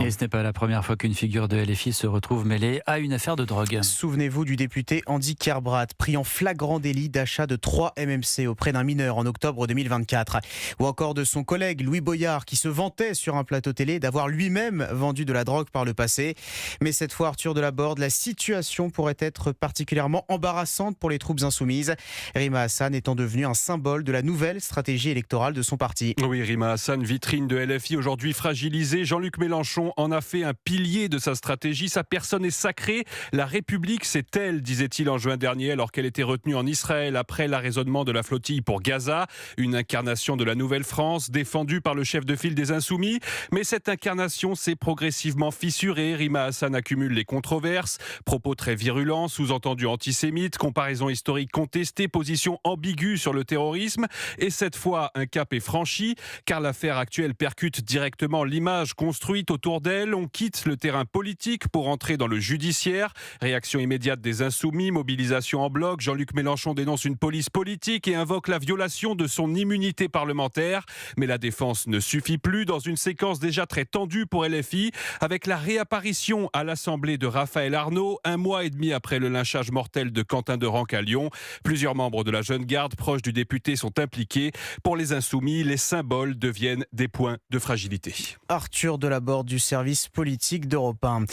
Et ce n'est pas la première fois qu'une figure de LFI se retrouve mêlée à une affaire de drogue. Souvenez-vous du député Andy Kerbrat, pris en flagrant délit d'achat de 3 MMC auprès d'un mineur en octobre 2024. Ou encore de son collègue Louis Boyard, qui se vantait sur un plateau télé d'avoir lui-même vendu de la drogue par le passé. Mais cette fois, Arthur Delaborde, la situation pourrait être particulièrement embarrassante pour les troupes insoumises. Rima Hassan étant devenue un symbole de la nouvelle stratégie électorale de son parti. Oui, Rima Hassan, vitrine de LFI, aujourd'hui fragilisée. Jean-Luc Mélenchon en a fait un pilier de sa stratégie. Sa personne est sacrée. La République, c'est elle, disait-il en juin dernier, alors qu'elle était retenue en Israël après l'arraisonnement de la flottille pour Gaza. Une incarnation de la nouvelle France, défendue par le chef de file des Insoumis. Mais cette incarnation s'est progressivement fissurée. Rima Hassan accumule les controverses. Propos très virulents, sous-entendus antisémites, comparaisons historiques contestées, position ambiguë sur le terrorisme. Et cette fois, un cap est franchi, car l'affaire actuelle percute directement l'image construite autour d'elle. On quitte le terrain politique pour entrer dans le judiciaire. Réaction immédiate des Insoumis, mobilisation en bloc. Jean-Luc Mélenchon dénonce une police politique et invoque la violation de son immunité parlementaire. Mais la défense ne suffit plus dans une séquence déjà très tendue pour LFI, avec la réapparition à l'Assemblée de Raphaël Arnaud, un mois et demi après le lynchage mortel de Quentin Derenc à Lyon. Plusieurs membres de la jeune garde proches du député sont impliqués. Pour les Insoumis, les symboles deviennent des points de fragilité. Arthur Delaborde du service politique d'Europe 1.